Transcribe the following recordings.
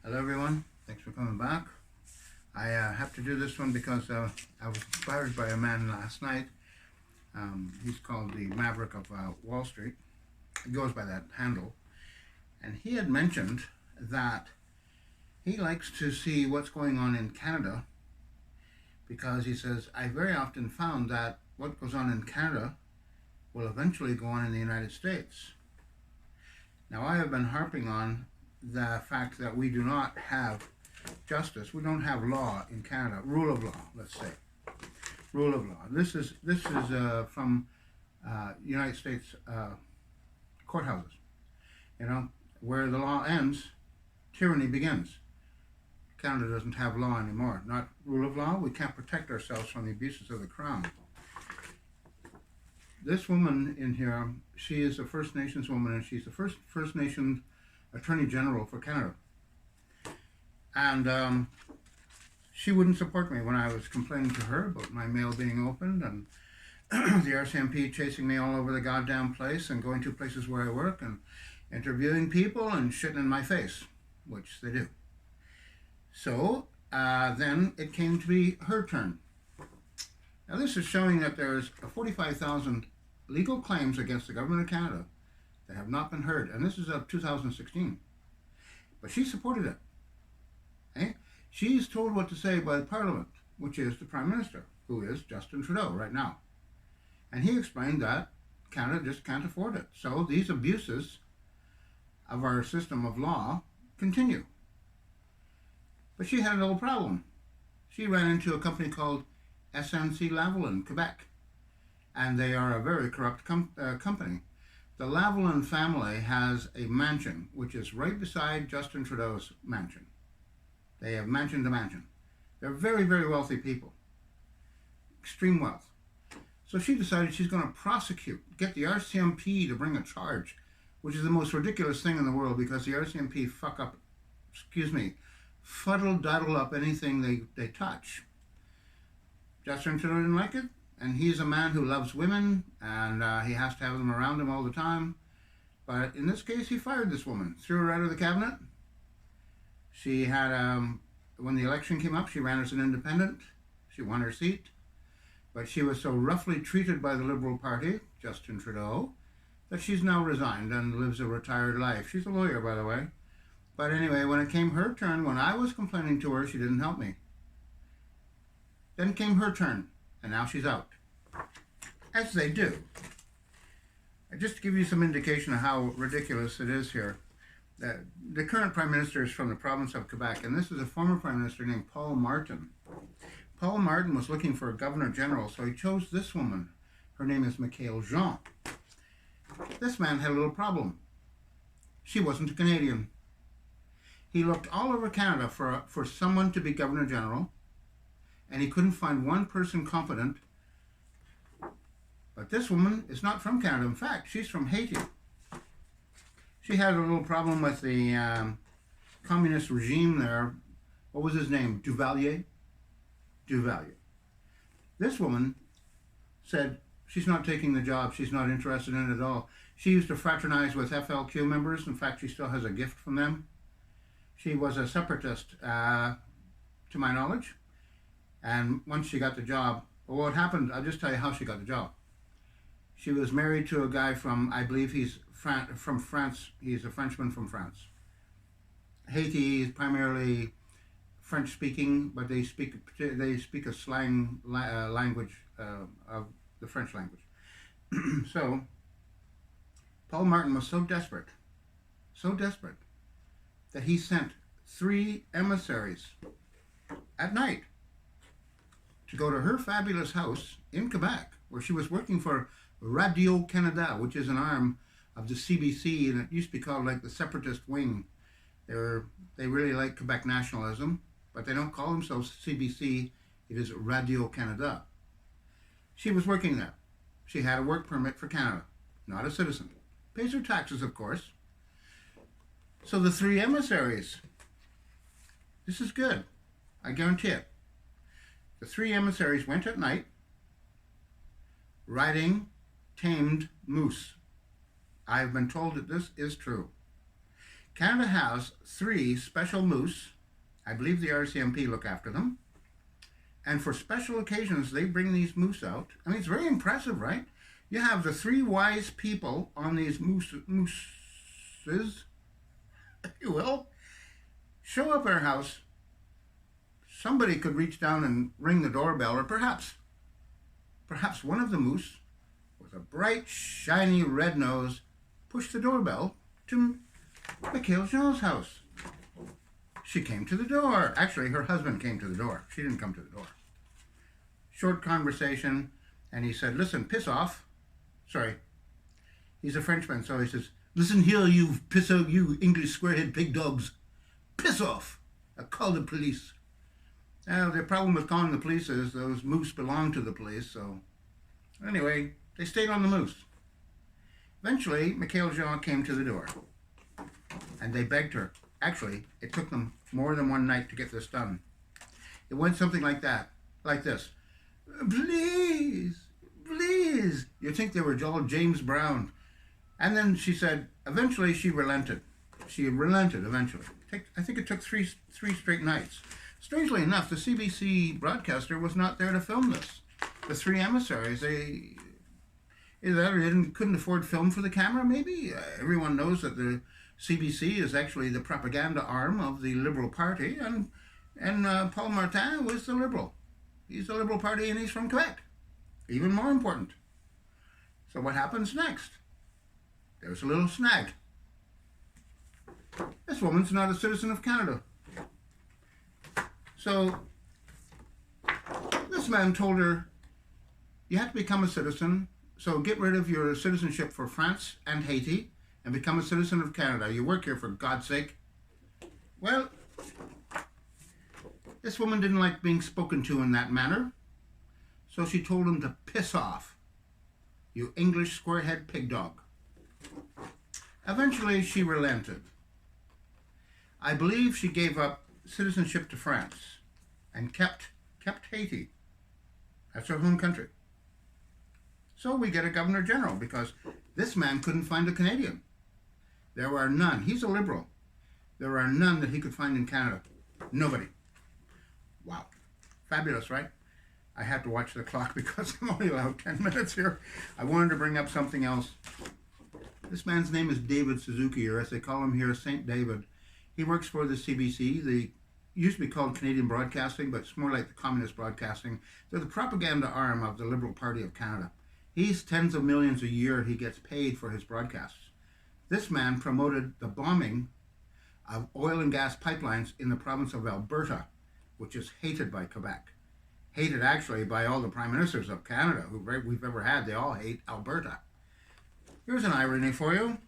Hello everyone, thanks for coming back. I have to do this one because I was inspired by a man last night. He's called the Maverick of Wall Street. He goes by that handle. And he had mentioned that he likes to see what's going on in Canada because he says, I very often found that what goes on in Canada will eventually go on in the United States. Now I have been harping on the fact that we do not have justice. We don't have law in Canada. Rule of law, let's say. Rule of law. This is from United States courthouses. You know, where the law ends, tyranny begins. Canada doesn't have law anymore. Not rule of law. We can't protect ourselves from the abuses of the Crown. This woman in here, she is a First Nations woman, and she's the First Nations Attorney General for Canada. And she wouldn't support me when I was complaining to her about my mail being opened and the RCMP chasing me all over the goddamn place and going to places where I work and interviewing people and shitting in my face, which they do. So then it came to be her turn. Now this is showing that there's 45,000 legal claims against the government of Canada that have not been heard, and this is of 2016. But she supported it. Okay? She's told what to say by the Parliament, which is the Prime Minister, who is Justin Trudeau right now. And he explained that Canada just can't afford it. So these abuses of our system of law continue. But she had a little problem. She ran into a company called SNC Lavalin in Quebec, and they are a very corrupt company. The Lavalin family has a mansion which is right beside Justin Trudeau's mansion. They have mansion to mansion. They're very, very wealthy people. Extreme wealth. So she decided she's going to prosecute, get the RCMP to bring a charge, which is the most ridiculous thing in the world because the RCMP fuddle-daddle up anything they touch. Justin Trudeau didn't like it, and he's a man who loves women, and he has to have them around him all the time. But in this case, he fired this woman, threw her out of the cabinet. She had, when the election came up, she ran as an independent. She won her seat. But she was so roughly treated by the Liberal Party, Justin Trudeau, that she's now resigned and lives a retired life. She's a lawyer, by the way. But anyway, when it came her turn, when I was complaining to her, she didn't help me. Then came her turn, and now she's out. As they do. Just to give you some indication of how ridiculous it is here, the current Prime Minister is from the province of Quebec, and this is a former Prime Minister named Paul Martin. Paul Martin was looking for a Governor General, so he chose this woman. Her name is Michaëlle Jean. This man had a little problem. She wasn't a Canadian. He looked all over Canada for someone to be Governor General, and he couldn't find one person competent. But this woman is not from Canada. In fact, she's from Haiti. She had a little problem with the communist regime there. What was his name? Duvalier? Duvalier. This woman said she's not taking the job. She's not interested in it at all. She used to fraternize with FLQ members. In fact, she still has a gift from them. She was a separatist, to my knowledge. And once she got the job, well, what happened, I'll just tell you how she got the job. She was married to a guy from, I believe he's from France. He's a Frenchman from France. Haiti is primarily French-speaking, but they speak a slang language of the French language. So, Paul Martin was so desperate, that he sent 3 emissaries at night to go to her fabulous house in Quebec, where she was working for Radio-Canada, which is an arm of the CBC, and it used to be called like the separatist wing. They really like Quebec nationalism, but they don't call themselves CBC. It is Radio-Canada. She was working there. She had a work permit for Canada, not a citizen. Pays her taxes, of course. So the 3 emissaries, this is good. I guarantee it. The 3 emissaries went at night riding tamed moose. I've been told that this is true. Canada has 3 special moose. I believe the RCMP look after them. And for special occasions, they bring these moose out. I mean, it's very impressive, right? You have the 3 wise people on these mooses, if you will, show up at our house. Somebody could reach down and ring the doorbell, or perhaps one of the moose with a bright, shiny red nose pushed the doorbell to Michael Jean's house. She came to the door. Actually, her husband came to the door. She didn't come to the door. Short conversation, and he said, "Listen, piss off." Sorry. He's a Frenchman, so he says, "Listen here, you piss out, you English squarehead pig dogs. Piss off. I call the police." Now, the problem with calling the police is those moose belong to the police, so anyway, they stayed on the moose. Eventually, Michael Jean came to the door, and they begged her. Actually, it took them more than one night to get this done. It went something like that, like this. "Please, please." You'd think they were all James Brown. And then she said, eventually she relented. She relented eventually. I think it took three straight nights. Strangely enough, the CBC broadcaster was not there to film this. The 3 emissaries, they couldn't afford film for the camera, maybe? Everyone knows that the CBC is actually the propaganda arm of the Liberal Party, and Paul Martin was the Liberal. He's the Liberal Party and he's from Quebec. Even more important. So what happens next? There's a little snag. This woman's not a citizen of Canada. So this man told her, "You have to become a citizen, so get rid of your citizenship for France and Haiti and become a citizen of Canada. You work here, for God's sake." Well, this woman didn't like being spoken to in that manner, so she told him to piss off. "You English squarehead pig dog." Eventually, she relented. I believe she gave up citizenship to France and kept Haiti. That's her home country. So we get a Governor General because this man couldn't find a Canadian. There were none. He's a Liberal. There are none that he could find in Canada. Nobody. Wow. Fabulous, right? I had to watch the clock because I'm only allowed 10 minutes here. I wanted to bring up something else. This man's name is David Suzuki, or as they call him here, St. David. He works for the CBC. They used to be called Canadian Broadcasting, but it's more like the Communist Broadcasting. They're the propaganda arm of the Liberal Party of Canada. He's tens of millions a year he gets paid for his broadcasts. This man promoted the bombing of oil and gas pipelines in the province of Alberta, which is hated by Quebec. Hated actually by all the prime ministers of Canada who we've ever had. They all hate Alberta. Here's an irony for you.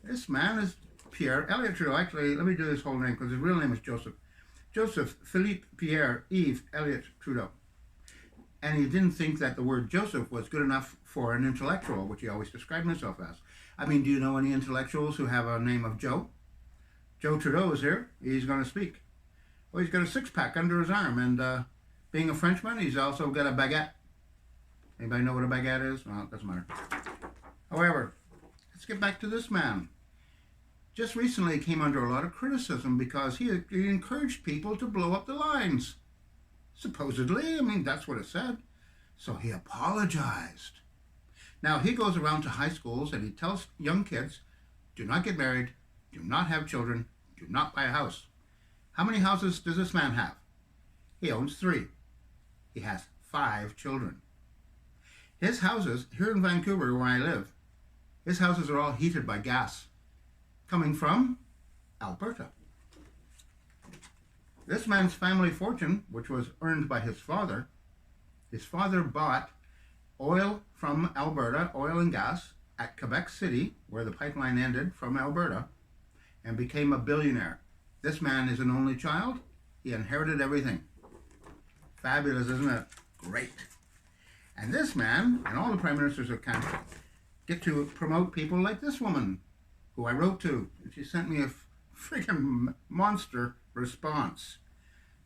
This man is Pierre Elliott Trudeau. Actually, let me do his whole name because his real name is Joseph Philippe Pierre Yves Elliott Trudeau. And he didn't think that the word Joseph was good enough for an intellectual, which he always described himself as. I mean, do you know any intellectuals who have a name of Joe? Joe Trudeau is here. He's going to speak. Well, he's got a six-pack under his arm, and being a Frenchman, he's also got a baguette. Anybody know what a baguette is? Well, it doesn't matter. However, let's get back to this man. Just recently came under a lot of criticism because he encouraged people to blow up the lines. Supposedly, I mean, that's what it said. So he apologized. Now, he goes around to high schools and he tells young kids, do not get married, do not have children, do not buy a house. How many houses does this man have? He owns 3. He has 5 children. His houses, here in Vancouver where I live, his houses are all heated by gas coming from Alberta. This man's family fortune, which was earned by his father bought oil from Alberta, oil and gas, at Quebec City, where the pipeline ended from Alberta, and became a billionaire. This man is an only child. He inherited everything. Fabulous, isn't it? Great. And this man, and all the prime ministers of Canada, get to promote people like this woman, who I wrote to, and she sent me a freaking monster response.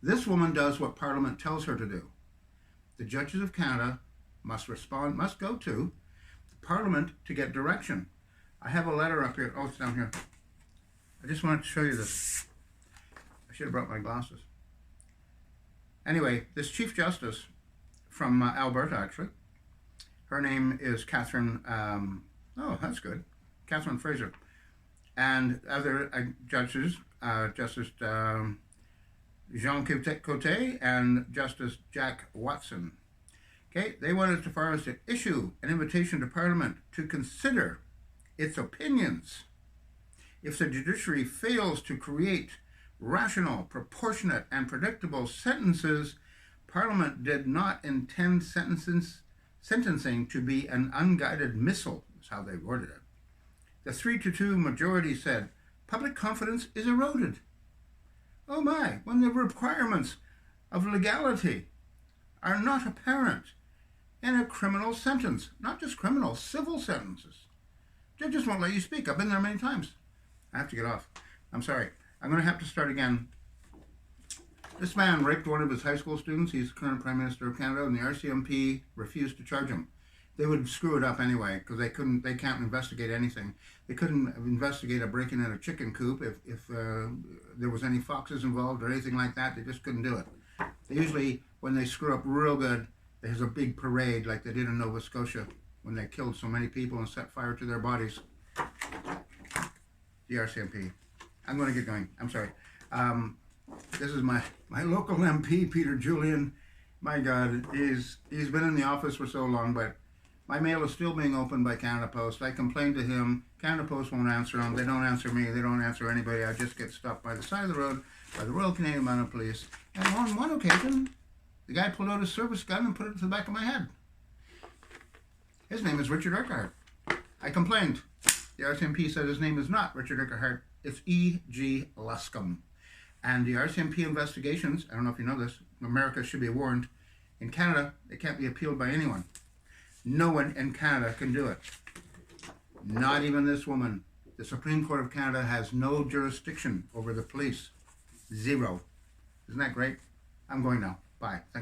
This woman does what Parliament tells her to do. The judges of Canada must go to Parliament to get direction. I have a letter up here. Oh, it's down here. I just wanted to show you this. I should have brought my glasses. Anyway, this Chief Justice from Alberta, actually, her name is Catherine, oh, that's good, Catherine Fraser. And other judges, Justice Jean Cote and Justice Jack Watson. Okay, they went as far as to issue an invitation to Parliament to consider its opinions. If the judiciary fails to create rational, proportionate, and predictable sentences, Parliament did not intend sentencing to be an unguided missile, is how they worded it. The 3-2 majority said, public confidence is eroded. Oh my, when the requirements of legality are not apparent in a criminal sentence, not just criminal, civil sentences. Judges won't let you speak. I've been there many times. I have to get off. I'm sorry. I'm going to have to start again. This man raped one of his high school students. He's the current Prime Minister of Canada, and the RCMP refused to charge him. They would screw it up anyway, because they can't investigate anything. They couldn't investigate a breaking in a chicken coop if there was any foxes involved or anything like that. They just couldn't do it. They usually, when they screw up real good, there's a big parade like they did in Nova Scotia when they killed so many people and set fire to their bodies. The RCMP. I'm going to get going. I'm sorry. This is my local MP, Peter Julian. My God, he's been in the office for so long, but my mail is still being opened by Canada Post. I complained to him. Canada Post won't answer him. They don't answer me. They don't answer anybody. I just get stopped by the side of the road by the Royal Canadian Mounted Police. And on one occasion, the guy pulled out his service gun and put it to the back of my head. His name is Richard Urquhart. I complained. The RCMP said his name is not Richard Urquhart. It's E.G. Luscombe. And the RCMP investigations, I don't know if you know this, America should be warned, in Canada, they can't be appealed by anyone. No one in Canada can do it. Not even this woman. The Supreme Court of Canada has no jurisdiction over the police. Zero. Isn't that great? I'm going now. Bye. Thanks.